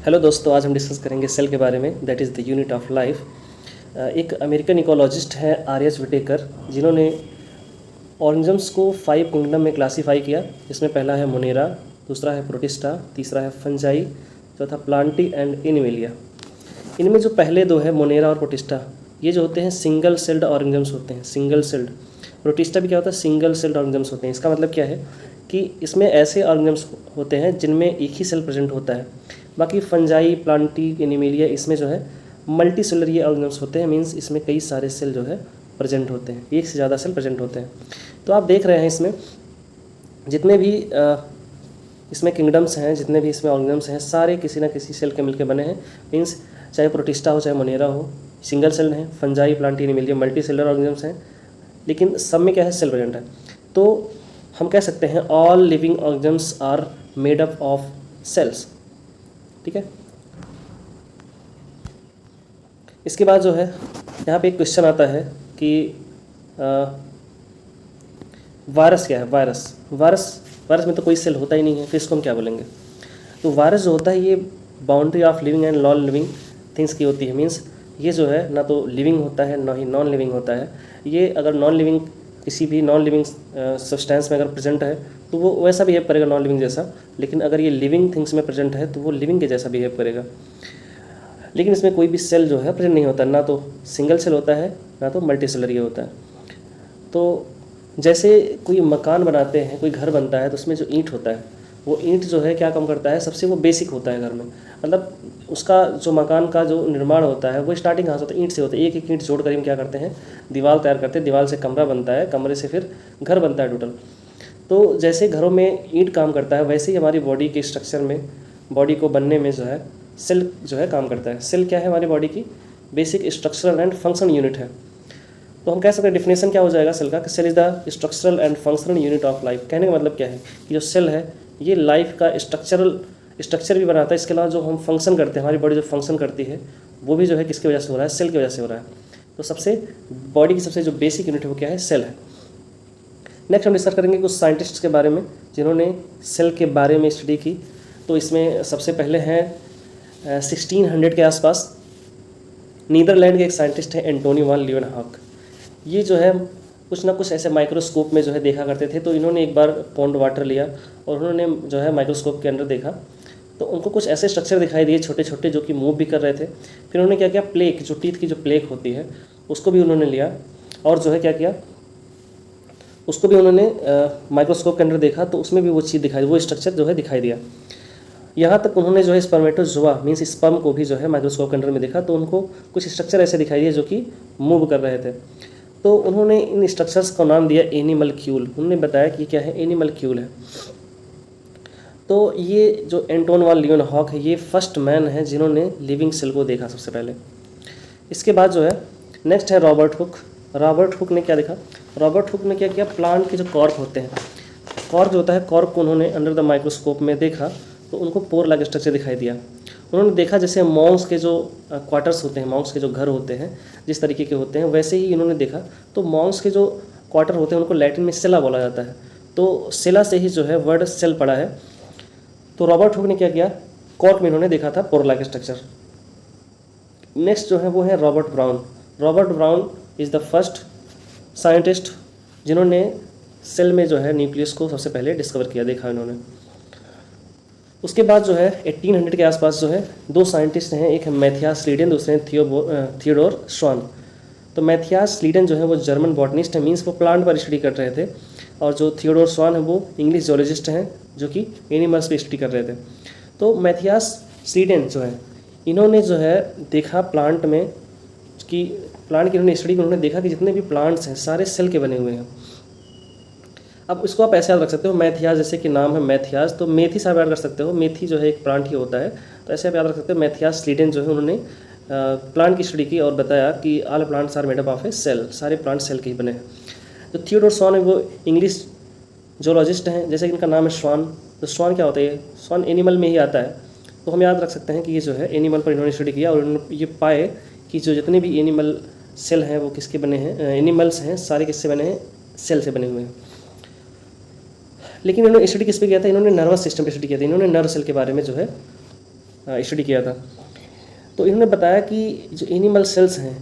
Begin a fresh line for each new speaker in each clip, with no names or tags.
Hello दोस्तों, आज हम डिस्कस करेंगे सेल के बारे में, that is the unit of life. एक अमेरिकन इकोलॉजिस्ट हैं आर.एच. विटेकर, जिन्होंने ऑर्गेनिजम्स को 5 किंगडम में क्लासीफाई किया। जिसमें पहला है मोनेरा, दूसरा है प्रोटिस्टा, तीसरा है फंजाई, चौथा प्लांटी एंड एनिमेलिया। इनमें जो पहले दो है मोनेरा और प्रोटिस्टा, ये जो होते हैं सिंगल सेल्ड ऑर्गेनिजम्स होते हैं, सिंगल सेल्ड। प्रोटिस्टा भी क्या होता है, सिंगल सेल्ड ऑर्गेनिजम्स होते हैं। इसका मतलब क्या है कि इसमें ऐसे ऑर्गेनिजम्स होते हैं जिनमें एक ही सेल प्रेजेंट होता है। बाकी फंजाई, प्लांटी, एनिमेलिया, इसमें जो है मल्टी सेलर ये ऑर्गेनिजम्स होते हैं, मीन्स इसमें कई सारे सेल जो है प्रेजेंट होते हैं, एक से ज़्यादा सेल प्रेजेंट होते हैं। तो आप देख रहे हैं इसमें जितने भी इसमें किंगडम्स हैं, जितने भी इसमें ऑर्गेनिजम्स हैं, सारे किसी ना किसी सेल के मिलकर बने हैं। मीन्स चाहे प्रोटिस्टा हो चाहे मोनेरा हो, सिंगल सेल हैं। Fungi, Plantae, animalia multi cellular organisms हैं, लेकिन सब में क्या है, सेल प्रेजेंट है। तो हम कह सकते हैं all living organisms are made up of cells. ठीक है। इसके बाद जो है यहाँ पे एक क्वेश्चन आता है कि वायरस क्या है। वायरस में तो कोई सेल होता ही नहीं है, फिर इसको हम क्या बोलेंगे। तो वायरस जो होता है ये boundary of living and non living things की होती है। मीन्स ये जो है ना तो लिविंग होता है ना ही नॉन लिविंग होता है। ये अगर नॉन लिविंग किसी भी नॉन लिविंग सब्सटेंस में अगर प्रेजेंट है तो वो वैसा बिहेव करेगा नॉन लिविंग जैसा, लेकिन अगर ये लिविंग थिंग्स में प्रेजेंट है तो वो लिविंग के जैसा बिहेव करेगा। लेकिन इसमें कोई भी सेल जो है प्रेजेंट नहीं होता, ना तो सिंगल सेल होता है ना तो मल्टी सेलर ये होता है। तो जैसे कोई मकान बनाते हैं, कोई घर बनता है, तो उसमें जो ईंट होता है वो ईंट जो है क्या काम करता है, सबसे वो बेसिक होता है घर में। मतलब उसका जो मकान का जो निर्माण होता है वो स्टार्टिंग कहाँ से होता है, ईंट से होता है। एक एक ईंट जोड़ कर हम क्या करते हैं, दीवार तैयार करते हैं, दीवार से कमरा बनता है, कमरे से फिर घर बनता है टोटल। तो जैसे घरों में ईंट काम करता है, वैसे ही हमारी बॉडी के स्ट्रक्चर में, बॉडी को बनने में जो है सेल जो है काम करता है। सेल क्या है, हमारी बॉडी की basic structural and functional unit है। तो हम कह सकते हैं डेफिनेशन क्या हो जाएगा सेल का, कि cell is the structural and functional unit of life. कहने का मतलब क्या है कि जो सेल है ये लाइफ का स्ट्रक्चर भी बनाता है। इसके अलावा जो हम फंक्शन करते हैं, हमारी बॉडी जो फंक्शन करती है वो भी जो है किसकी वजह से हो रहा है, सेल की वजह से हो रहा है। तो सबसे बॉडी की सबसे जो बेसिक यूनिट है वो क्या है, सेल है। नेक्स्ट हम डिस्कस करेंगे कुछ साइंटिस्ट्स के बारे में जिन्होंने सेल के बारे में स्टडी की। तो इसमें सबसे पहले हैं 1600 के आसपास नीदरलैंड के एक साइंटिस्ट हैं एंटोनी वान लीeuwenhoek। ये जो है कुछ ना कुछ ऐसे माइक्रोस्कोप में जो है देखा करते थे। तो इन्होंने एक बार पॉन्ड वाटर लिया और उन्होंने जो है माइक्रोस्कोप के अंदर देखा, तो उनको कुछ ऐसे स्ट्रक्चर दिखाई दिए छोटे छोटे जो कि मूव भी कर रहे थे। फिर उन्होंने क्या किया, प्लेक, जो टीथ की जो प्लेक होती है उसको भी उन्होंने लिया और जो है क्या किया, उसको भी उन्होंने माइक्रोस्कोप के अंदर देखा, तो उसमें भी वो चीज़ दिखाई, वो स्ट्रक्चर जो है दिखाई दिया। यहाँ तक उन्होंने जो है स्पर्मेटोजोआ मीन्स स्पर्म को भी जो है माइक्रोस्कोप के अंदर में देखा, तो उनको कुछ स्ट्रक्चर ऐसे दिखाई दिए जो कि मूव कर रहे थे। तो उन्होंने इन स्ट्रक्चर्स का नाम दिया एनिमलक्यूल। उन्होंने बताया कि क्या है, एनिमलक्यूल है। तो ये जो एंटोन वान लीeuwenhoek है, ये फर्स्ट मैन है जिन्होंने लिविंग सेल को देखा सबसे पहले। इसके बाद जो है नेक्स्ट है रॉबर्ट हुक। रॉबर्ट हुक ने क्या देखा, रॉबर्ट हुक ने क्या किया, प्लांट के जो कॉर्क होते हैं, कॉर्क जो होता है, कॉर्क को उन्होंने अंडर द माइक्रोस्कोप में देखा, तो उनको पोर लाइक स्ट्रक्चर दिखाई दिया। उन्होंने देखा जैसे मॉन्क्स के जो क्वार्टर्स होते हैं, मॉन्क्स के जो घर होते हैं जिस तरीके के होते हैं, वैसे ही इन्होंने देखा। तो मॉन्क्स के जो क्वार्टर होते हैं उनको लैटिन में सेला बोला जाता है। तो सेला से ही जो है वर्ड सेल पड़ा है। तो रॉबर्ट हुक ने क्या किया, कॉर्क में इन्होंने देखा था पोर लाइक स्ट्रक्चर। नेक्स्ट जो है वो है Robert brown. Robert brown is the first scientist जिन्होंने सेल में जो है न्यूक्लियस को सबसे पहले डिस्कवर किया, देखा इन्होंने। उसके बाद जो है 1800 के आसपास जो है दो साइंटिस्ट हैं, एक है मैथियास लीडेन, दूसरे हैं थियोडोर श्वान। तो मैथियास लीडेन जो है वो जर्मन बॉटनिस्ट है, मीन्स वो प्लांट पर स्टडी कर रहे थे, और जो थियोडोर श्वान है वो इंग्लिश जोलॉजिस्ट हैं जो कि एनिमल्स पे स्टडी कर रहे थे। तो मैथियास लीडेन जो है, इन्होंने जो है देखा प्लांट में कि प्लांट की इन्होंने स्टडी की, उन्होंने देखा कि जितने भी प्लांट्स हैं सारे सेल के बने हुए हैं। अब इसको आप ऐसे याद रख सकते हो, मैथियास जैसे कि नाम है मैथियास, तो मेथी से आप याद कर सकते हो, मेथी जो है एक प्लांट ही होता है, तो ऐसे आप याद रख सकते हो। मैथियास लीडेन जो है उन्होंने प्लांट की स्टडी की और बताया कि all plants are made up of a cell, सारे प्लांट सेल के ही बने हैं। जो थियोडोर श्वान है वो इंग्लिश जोलॉजिस्ट हैं, जैसे कि इनका नाम है श्वान। तो श्वान क्या होता है, श्वान एनिमल में ही आता है। तो हम याद रख सकते हैं कि ये जो है एनिमल पर इन्होंने स्टडी किया और उन्होंने ये पाए कि जो जितने भी एनिमल सेल हैं वो किसके बने हैं, एनिमल्स हैं सारे किससे बने हैं, सेल से बने हुए हैं। लेकिन इन्होंने स्टडी किस पे किया था, इन्होंने नर्वस सिस्टम पे स्टडी किया था। इन्होंने नर्व सेल के बारे में जो है स्टडी किया था। तो इन्होंने बताया कि जो एनिमल सेल्स हैं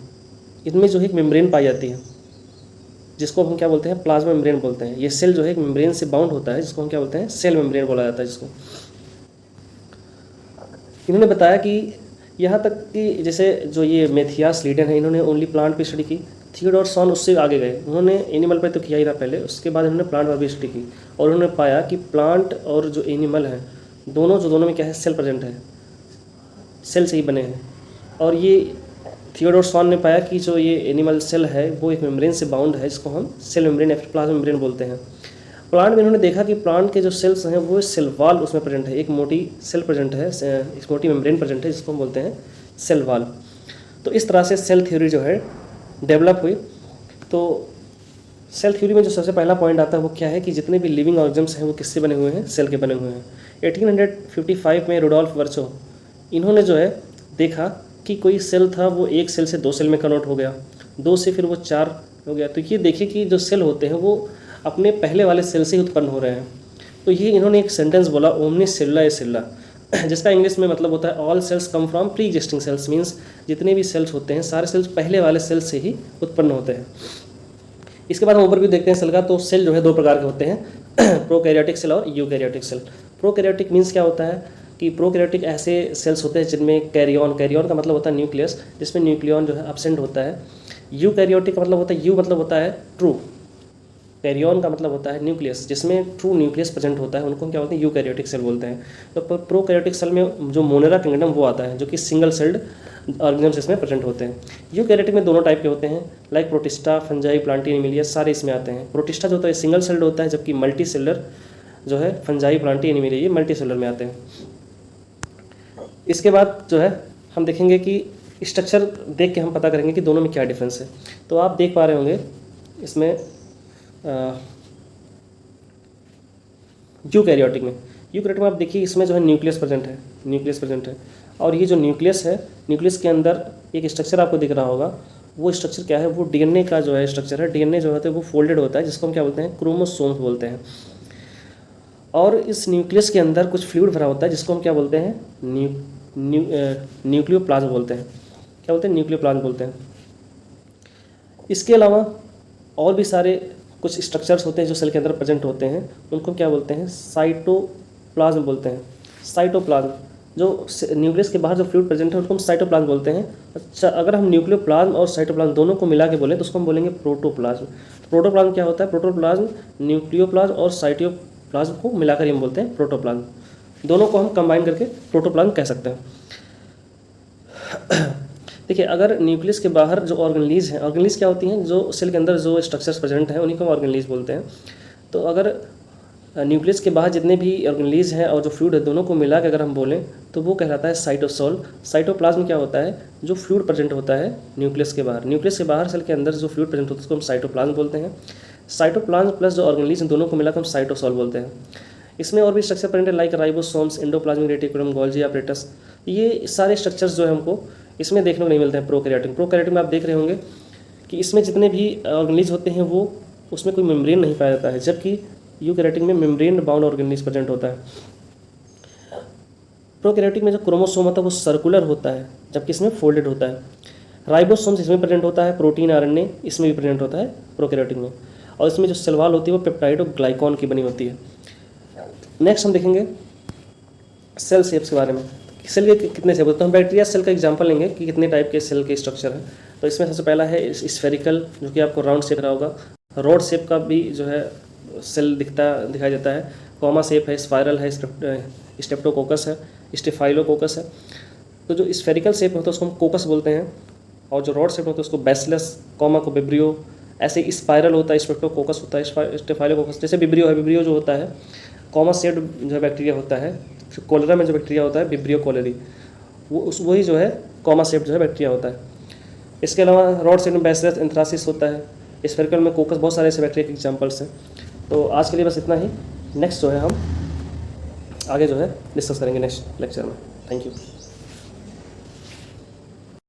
इनमें जो है एक मेम्ब्रेन पाई जाती है, जिसको हम क्या बोलते हैं, प्लाज्मा मेम्ब्रेन बोलते हैं। ये सेल जो है एक मेम्ब्रेन से बाउंड होता है, जिसको हम क्या बोलते हैं, सेल मेम्ब्रेन बोला जाता है जिसको। इन्होंने बताया कि यहाँ तक कि जैसे जो ये मेथियास लीडन है, इन्होंने ओनली प्लांट पे स्टडी की। थियोडोर सॉन उससे आगे गए, उन्होंने एनिमल पे तो किया ही था पहले, उसके बाद इन्होंने प्लांट पर भी स्टडी की और उन्होंने पाया कि प्लांट और जो एनिमल है दोनों में क्या है, सेल प्रेजेंट है, सेल से ही बने हैं। और ये थियोडोर सॉन ने पाया कि जो ये एनिमल सेल है वो एक मेम्ब्रेन से बाउंड है, जिसको हम सेल मेम्ब्रेन या फिर प्लाज्मा मेम्ब्रेन बोलते हैं। प्लांट में इन्होंने देखा कि प्लांट के जो सेल्स हैं वो सेल वाल उसमें प्रेजेंट है, एक मोटी सेल प्रेजेंट है, एक मोटी मेम्ब्रेन प्रेजेंट है, जिसको हम बोलते हैं सेल वाल। तो इस तरह से सेल थ्योरी जो है डेवलप हुई। तो सेल थ्योरी में जो सबसे पहला पॉइंट आता है वो क्या है कि जितने भी लिविंग ऑर्गेनिज्म्स हैं वो किससे बने हुए हैं, सेल के बने हुए हैं। 1855 में रुडोल्फ वर्चो इन्होंने जो है देखा कि कोई सेल था वो एक सेल से 2 सेल में कन्वर्ट हो गया, 2 से फिर वो 4 हो गया। तो ये देखिए कि जो सेल होते हैं वो अपने पहले वाले सेल से ही उत्पन्न हो रहे हैं। तो ये इन्होंने एक सेंटेंस बोला, ओमनिस सेल्युला ए सेल्युला, जिसका इंग्लिश में मतलब होता है all cells come from pre existing cells, means जितने भी सेल्स होते हैं सारे सेल्स पहले वाले सेल से ही उत्पन्न होते हैं। इसके बाद हम ओवरव्यू देखते हैं सेल का। तो सेल जो है 2 प्रकार के होते हैं, प्रोकैरियोटिक सेल और यूकैरियोटिक सेल। प्रोकैरियोटिक मीन्स क्या होता है कि प्रोकैरियोटिक ऐसे सेल्स होते हैं जिनमें कैरियन का मतलब होता है न्यूक्लियस, जिसमें न्यूक्लियन जो है एब्सेंट होता है। यूकैरियोटिक का मतलब होता है, यू मतलब होता है ट्रू, कैरियन का मतलब होता है न्यूक्लियस, जिसमें ट्रू न्यूक्लियस प्रेजेंट होता है, उनको हम क्या बोलते हैं, यूकैरियोटिक सेल बोलते हैं। तो प्रोकैरियोटिक सेल में जो मोनेरा किंगडम वो आता है, जो कि सिंगल सेल्ड ऑर्गेनिज्म्स इसमें प्रेजेंट होते हैं। यूकैरियोटिक में दोनों टाइप के होते हैं, like protista, fungi, Plantae, Animalia, सारे इसमें आते हैं। प्रोटिस्टा जो होता है सिंगल सेल्ड होता है, जबकि मल्टी सेलर जो है फंजाई, प्लांटी, एनिमिलिया ये मल्टी सेलर में आते हैं। इसके बाद जो है हम देखेंगे कि स्ट्रक्चर देख के हम पता करेंगे कि दोनों में क्या डिफरेंस है। तो आप देख पा रहे होंगे इसमें यूकैरियोटिक में आप देखिए इसमें जो है न्यूक्लियस प्रेजेंट है। और ये जो न्यूक्लियस है, न्यूक्लियस के अंदर एक स्ट्रक्चर आपको दिख रहा होगा, वो स्ट्रक्चर क्या है, वो डीएनए का जो है स्ट्रक्चर है। डीएनए जो होता है वो फोल्डेड होता है, जिसको हम क्या बोलते हैं, क्रोमोसोम्स बोलते हैं। और इस न्यूक्लियस के अंदर कुछ फ्लूइड भरा होता है, जिसको हम क्या बोलते हैं, न्यूक्लियोप्लाज्म बोलते हैं। क्या बोलते हैं, न्यूक्लियोप्लाज्म बोलते हैं। इसके अलावा और भी सारे कुछ स्ट्रक्चर्स होते हैं जो सेल के अंदर प्रेजेंट होते हैं, उनको क्या बोलते हैं, साइटोप्लाज्म बोलते हैं। साइटोप्लाज्म जो न्यूक्लियस के बाहर जो फ्लूइड प्रेजेंट है उनको हम साइटोप्लाज्म बोलते हैं। अच्छा, अगर हम न्यूक्लियोप्लाज्म और साइटोप्लाज्म दोनों को मिला के बोलें तो उसको हम बोलेंगे प्रोटोप्लाज्म। प्रोटोप्लाज्म क्या होता है, प्रोटोप्लाज्म न्यूक्लियोप्लाज्म और साइटोप्लाज्म को मिलाकर हम बोलते हैं प्रोटोप्लाज्म। दोनों को हम कंबाइन करके प्रोटोप्लाज्म कह सकते हैं। देखिए, अगर न्यूक्लियस के बाहर जो ऑर्गेनेलीज हैं, ऑर्गेनेलीज क्या होती हैं, जो सेल के अंदर जो स्ट्रक्चर्स प्रेजेंट हैं उन्हीं को हम ऑर्गेनेलीज बोलते हैं। तो अगर न्यूक्लियस के बाहर जितने भी ऑर्गेनेलीज हैं और जो फ्लूइड है दोनों को मिला के अगर हम बोलें तो वो कहलाता है साइटोसोल। साइटोप्लाज्म क्या होता है, जो फ्लूइड प्रेजेंट होता है न्यूक्लियस के बाहर। न्यूक्लियस के बाहर सेल के अंदर जो फ्लूइड प्रेजेंट होता है उसको हम साइटोप्लाज्म बोलते हैं। साइटोप्लाज्म प्लस जो ऑर्गेनेलीज दोनों को मिलाकर हम साइटोसोल बोलते हैं। इसमें और भी स्ट्रक्चर प्रेजेंट है, like ribosomes, endoplasmic reticulum, Golgi apparatus. ये सारे स्ट्रक्चर्स जो है हमको इसमें देखने को नहीं मिलते हैं प्रोकैरियोटिक में। आप देख रहे होंगे कि इसमें जितने भी ऑर्गेनेलीज होते हैं वो उसमें कोई मेम्ब्रेन नहीं पाया जाता है, जबकि यूकैरियोटिक में मेम्ब्रेन बाउंड ऑर्गेनेलीज प्रेजेंट होता है। प्रोकैरियोटिक में जो क्रोमोसोम होता है वो सर्कुलर होता है, जबकि इसमें फोल्डेड होता है। राइबोसोम्स इसमें प्रेजेंट होता है, प्रोटीन, आरएनए इसमें भी प्रेजेंट होता है प्रोकैरियोटिक में। और इसमें जो सेल वॉल होती है वो पेप्टाइड और ग्लाइकॉन की बनी होती है। नेक्स्ट हम देखेंगे सेल शेप्स के बारे में। सेल के कितने शेप होते हैं, तो हम बैक्टीरिया सेल का एग्जांपल लेंगे कि कितने टाइप के सेल के स्ट्रक्चर हैं। तो इसमें सबसे पहला है स्फेरिकल, जो कि आपको राउंड शेप रहा होगा। रॉड शेप का भी जो है सेल दिखाई देता है। कॉमा शेप है, स्पाइरल है, स्टेप्टोकोकस है, स्टेफाइलोकोकस है। तो जो स्फेरिकल शेप होता है उसको हम कोकस बोलते हैं, और जो रॉड शेप होता है उसको बैसिलस, कॉमा को विब्रियो। ऐसे स्पाइरल होता है, स्पेक्टोकोकस होता है, स्टेफाइलोकोकस। जैसे विब्रियो जो होता है, कॉमा शेप्ड जो है बैक्टीरिया होता है। फिर कोलेरा में जो बैक्टीरिया होता है विब्रियो कोलेरी, वही जो है कॉमा शेप्ड जो है बैक्टीरिया होता है। इसके अलावा रॉड शेप में बैसिलस एंथ्रासिस होता है। स्फेरिकल में कोकस, बहुत सारे ऐसे बैक्टीरिया के एग्जाम्पल्स हैं। तो आज के लिए बस इतना ही। नेक्स्ट जो है हम आगे जो है डिस्कस करेंगे नेक्स्ट लेक्चर में। Thank you.